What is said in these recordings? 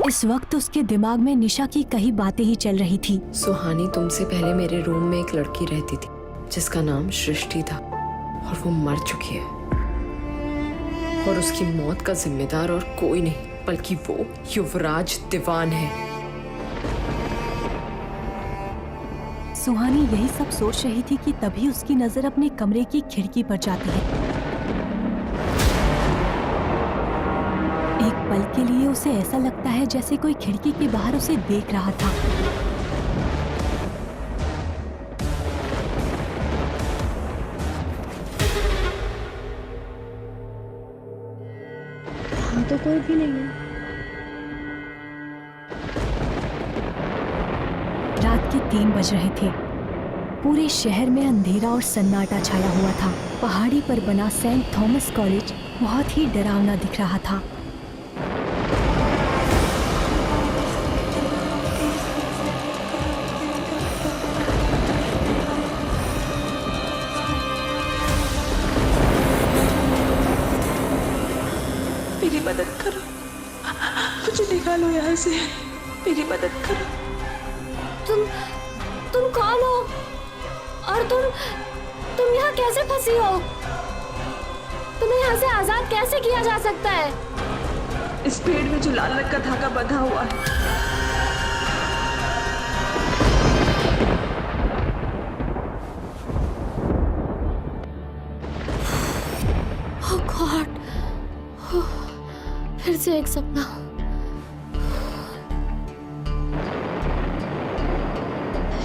इस वक्त उसके दिमाग में निशा की कई बातें ही चल रही थी। सुहानी तुमसे पहले मेरे रूम में एक लड़की रहती थी जिसका नाम सृष्टि था और वो मर चुकी है और उसकी मौत का जिम्मेदार और कोई नहीं बल्कि वो युवराज दीवान है। सुहानी यही सब सोच रही थी कि तभी उसकी नजर अपने कमरे की खिड़की पर जाती है। एक पल के लिए उसे ऐसा लगता है जैसे कोई खिड़की के बाहर उसे देख रहा था। यहाँ तो कोई भी नहीं है। रात के 3 बज रहे थे। पूरे शहर में अंधेरा और सन्नाटा छाया हुआ था। पहाड़ी पर बना सेंट थॉमस कॉलेज बहुत ही डरावना दिख रहा था। मेरी मदद करो, मुझे निकालो यहाँ से, मेरी मदद करो। तुम कौन हो और तुम यहाँ कैसे फंसी हो? तुम्हें यहाँ से आजाद कैसे किया जा सकता है? इस पेड़ में जो लाल रंग का धागा बंधा हुआ है, Oh God, फिर से एक सपना।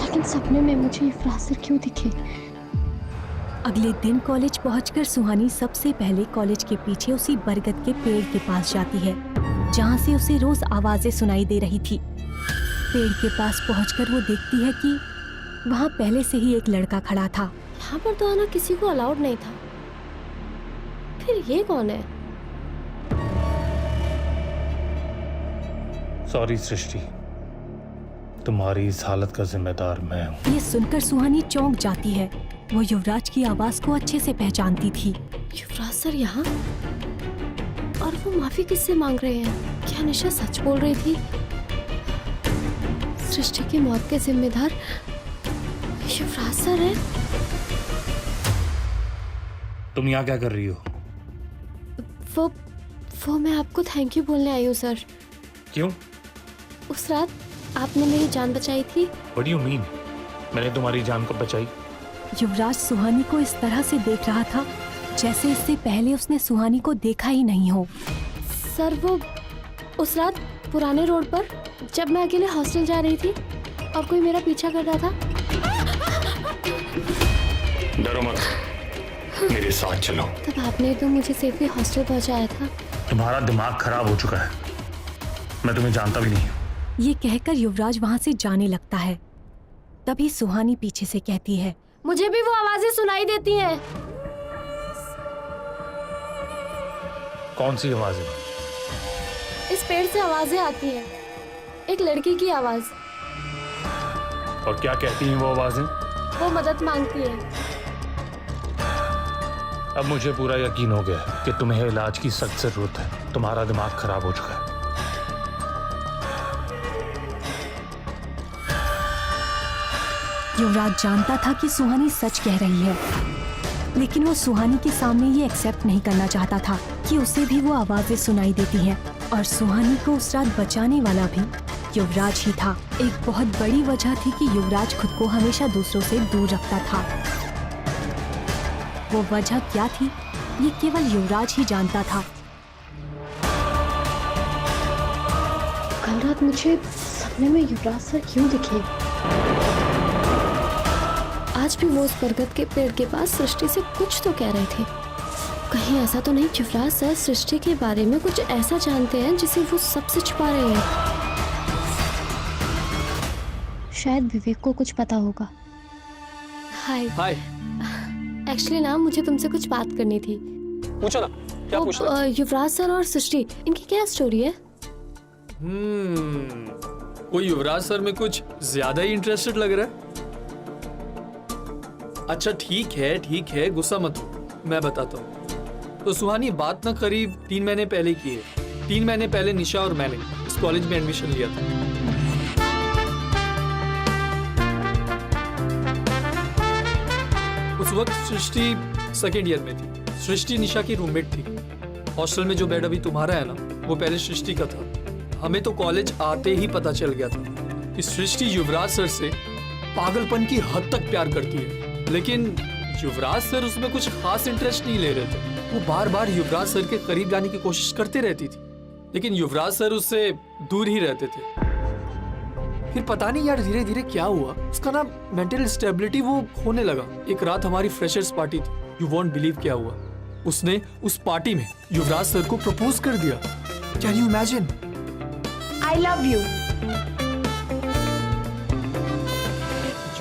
लेकिन सपने में मुझे युवराज क्यों दिखे? अगले दिन कॉलेज पहुंचकर सुहानी सबसे पहले कॉलेज के पीछे उसी बरगद के पेड़ के पास जाती है जहां से उसे रोज आवाजें सुनाई दे रही थी। पेड़ के पास पहुंचकर वो देखती है कि वहां पहले से ही एक लड़का खड़ा था। यहाँ पर तो आना किसी को अलाउड नहीं था। फिर ये कौन है? सॉरी सृष्टि, तुम्हारी इस हालत का जिम्मेदार मैं हूँ। ये सुनकर सुहानी चौंक जाती है। वो युवराज की आवाज को अच्छे से पहचानती थी। युवराज सर यहाँ? और वो माफी किससे मांग रहे हैं? क्या निशा सच बोल रही थी? सृष्टि की मौत के जिम्मेदार युवराज सर है? तुम यहाँ क्या कर रही हो? वो मैं आपको थैंक यू बोलने आई हूँ सर। क्यों? उस रात आपने मेरी जान बचाई थी। What do you mean? मैंने तुम्हारी जान को बचाई? युवराज सुहानी को इस तरह से देख रहा था जैसे इससे पहले उसने सुहानी को देखा ही नहीं हो। सर वो उस रात पुराने रोड पर जब मैं अकेले हॉस्टल जा रही थी और कोई मेरा पीछा कर रहा था। डरो मत, मेरे साथ चलो। तब आपने तो मुझे सेफली हॉस्टल पहुंचाया था। तुम्हारा दिमाग खराब हो चुका है, मैं तुम्हें जानता भी नहीं हूँ। ये कहकर युवराज वहाँ से जाने लगता है। तभी सुहानी पीछे से कहती है, मुझे भी वो आवाजें सुनाई देती हैं। कौन सी आवाज़ है? इस पेड़ से आवाजें आती हैं। एक लड़की की आवाज। और क्या कहती हैं वो आवाज़ें? वो मदद मांगती है। अब मुझे पूरा यकीन हो गया कि तुम्हें इलाज की सख्त जरूरत है। तुम्हारा दिमाग खराब हो चुका है। युवराज जानता था कि सुहानी सच कह रही है, लेकिन वो सुहानी के सामने ये एक्सेप्ट नहीं करना चाहता था कि उसे भी वो आवाजें सुनाई देती हैं और सुहानी को उस रात बचाने वाला भी युवराज ही था। एक बहुत बड़ी वजह थी कि युवराज खुद को हमेशा दूसरों से दूर रखता था। वो वजह क्या थी, ये केवल युवराज ही जानता था। कल रात मुझे सपने में युवराज सर क्यों दिखे? आज भी वो उस बरगद के पेड़ के पास सृष्टि से कुछ तो कह रहे थे। कहीं ऐसा तो नहीं युवराज सर सृष्टि के बारे में कुछ ऐसा जानते हैं जिसे वो सबसे छुपा रहे हैं? शायद विवेक को कुछ पता होगा। हाय। हाय। एक्चुअली ना मुझे तुमसे कुछ बात करनी थी। पूछो ना, क्या पूछना? युवराज सर और सृष्टि, इनकी क्या स्टोरी है? कोई युवराज सर में कुछ ज्यादा ही इंटरेस्टेड लग रहा है। अच्छा ठीक है, गुस्सा मत हो, मैं बताता हूँ। तो सुहानी बात ना करीब 3 महीने पहले की है। 3 महीने पहले निशा और मैंने इस कॉलेज में एडमिशन लिया था। उस वक्त सृष्टि सेकेंड ईयर में थी। सृष्टि निशा की रूममेट थी। हॉस्टल में जो बेड अभी तुम्हारा है ना, वो पहले सृष्टि का था। हमें तो कॉलेज आते ही पता चल गया था कि सृष्टि युवराज सर से पागलपन की हद तक प्यार करती है, लेकिन युवराज सर उसमें कुछ खास इंटरेस्ट नहीं ले रहे थे। वो बार बार युवराज सर के करीब जाने की कोशिश करते रहती थी, लेकिन युवराज सर उससे दूर ही रहते थे। फिर पता नहीं यार धीरे धीरे क्या हुआ, उसका ना मेंटल स्टेबिलिटी वो होने लगा। एक रात हमारी फ्रेशर्स पार्टी थी। यू वॉन्ट बिलीव क्या हुआ, उसने उस पार्टी में युवराज सर को प्रपोज कर दिया। Can you imagine? I love you.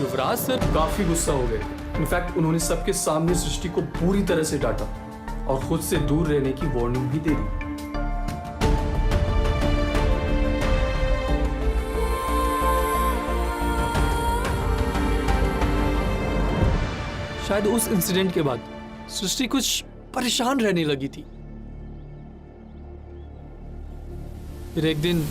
Yuvraj sir काफी गुस्सा हो गए। इनफैक्ट उन्होंने सबके सामने सृष्टि को पूरी तरह से डांटा और खुद से दूर रहने की वार्निंग भी दे दी। शायद उस इंसिडेंट के बाद सृष्टि कुछ परेशान रहने लगी थी। फिर एक दिन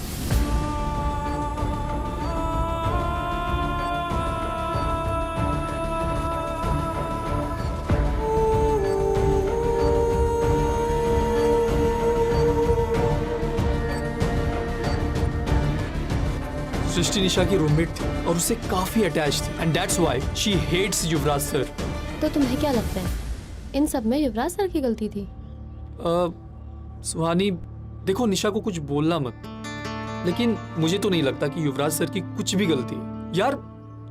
सृष्टि निशा की रूममेट थी और उससे काफी अटैच थी, and that's why she hates Yuvraj sir. तो तुम्हें क्या लगता है इन सब में युवराज सर की गलती थी? सुहानी देखो, निशा को कुछ बोलना मत, लेकिन मुझे तो नहीं लगता कि युवराज सर की कुछ भी गलती है। यार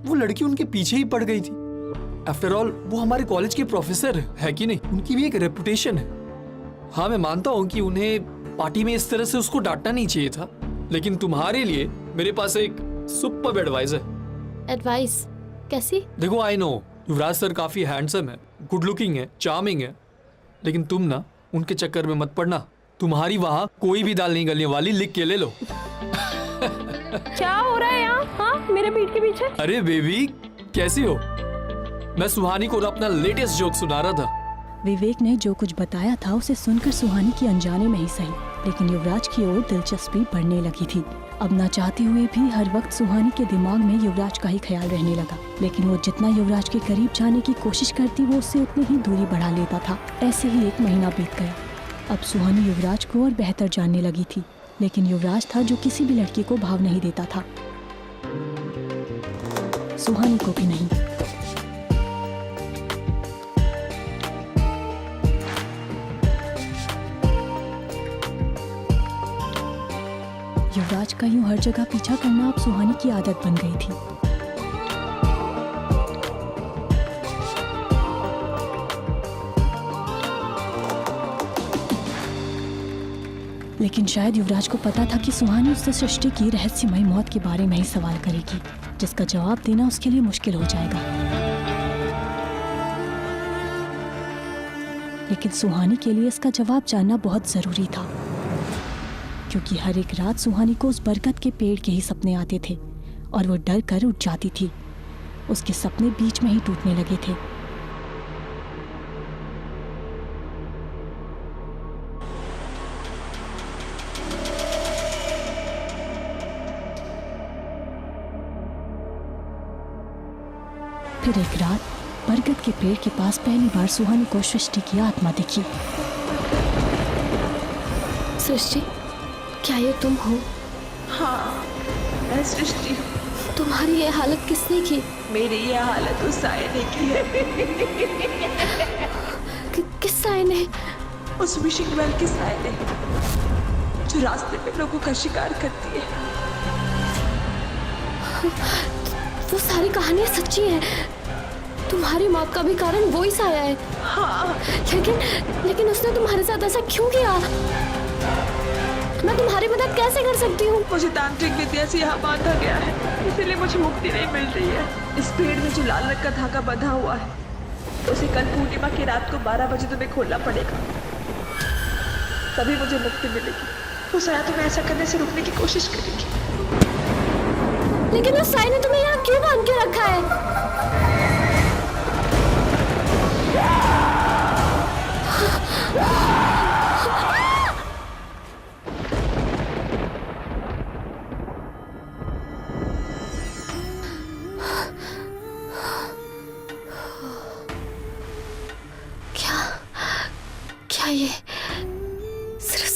वो लड़की उनके पीछे ही पड़ गई थी। आफ्टर ऑल वो हमारे कॉलेज के प्रोफेसर है कि नहीं, उनकी भी एक रेपुटेशन है। हाँ मैं मानता हूँ कि उन्हें पार्टी में इस तरह से उसको डांटना नहीं चाहिए था, लेकिन तुम्हारे लिए मेरे पास एक सुपर्ब एडवाइस है। एडवाइस कैसी? देखो आई नो युवराज सर काफी हैंडसम है, गुड लुकिंग है, चार्मिंग है, लेकिन तुम ना उनके चक्कर में मत पड़ना। तुम्हारी वहां कोई भी दाल नहीं गलने वाली, लिख के ले लो। क्या हो रहा है यहाँ? हाँ, मेरे पीठ के पीछे। अरे बेबी कैसी हो? मैं सुहानी को अपना लेटेस्ट जोक सुना रहा था। विवेक ने जो कुछ बताया था उसे सुनकर सुहानी की अनजाने में ही सही, लेकिन युवराज की ओर दिलचस्पी बढ़ने लगी थी। अब ना चाहते हुए भी हर वक्त सुहानी के दिमाग में युवराज का ही ख्याल रहने लगा, लेकिन वो जितना युवराज के करीब जाने की कोशिश करती वो उससे उतनी ही दूरी बढ़ा लेता था। ऐसे ही 1 महीना बीत गया। अब सुहानी युवराज को और बेहतर जानने लगी थी, लेकिन युवराज था जो किसी भी लड़की को भाव नहीं देता था, सुहानी को भी नहीं। युवराज का यूं हर जगह पीछा करना अब सुहानी की आदत बन गई थी। लेकिन शायद युवराज को पता था कि सुहानी उससे सृष्टि की रहस्यमय मौत के बारे में ही सवाल करेगी, जिसका जवाब देना उसके लिए मुश्किल हो जाएगा। लेकिन सुहानी के लिए इसका जवाब जानना बहुत जरूरी था, क्योंकि हर एक रात सुहानी को उस बरगद के पेड़ के ही सपने आते थे और वो डर कर उठ जाती थी। उसके सपने बीच में ही टूटने लगे थे। फिर एक रात बरगद के पेड़ के पास पहली बार सुहानी को सृष्टि की आत्मा दिखी। सृष्टि, क्या ये तुम हो? हाँ मैं सृष्टि हूँ। तुम्हारी ये हालत किसने की? मेरी ये हालत उस साय ने की है। किस साय ने? उस विशिंग वेल की साय ने, जो रास्ते पे लोगों का शिकार करती है। वो सारी कहानियां सच्ची हैं। तुम्हारी मौत का भी कारण वो ही साया है। हाँ लेकिन उसने तुम्हारे साथ ऐसा क्यों किया? मैं तुम्हारी मदद कैसे कर सकती हूँ? मुझे तांत्रिक विद्या से यहाँ बांधा गया है, इसलिए मुझे मुक्ति नहीं मिल रही है। इस पेड़ में जो लाल रंग का धागा बंधा हुआ है, उसे कल पूर्णिमा की रात को 12 बजे तुम्हें खोलना पड़ेगा, तभी मुझे मुक्ति मिलेगी। तो साया तुम्हें ऐसा करने से रोकने की कोशिश करेगी। लेकिन उस साई ने तुम्हें यहाँ क्यों बांध के रखा है?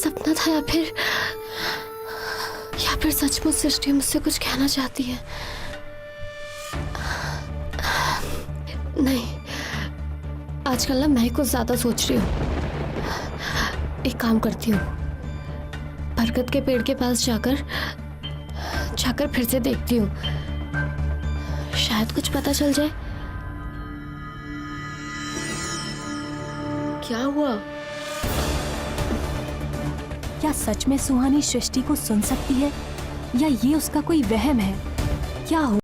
सपना था या फिर सचमुच सृष्टि मुझसे कुछ कहना चाहती है। नहीं, आजकल ना मैं कुछ ज्यादा सोच रही हूँ। एक काम करती हूँ, बरगद के पेड़ के पास जाकर फिर से देखती हूँ, शायद कुछ पता चल जाए। क्या हुआ? क्या सच में सुहानी सृष्टि को सुन सकती है या ये उसका कोई वहम है? क्या हो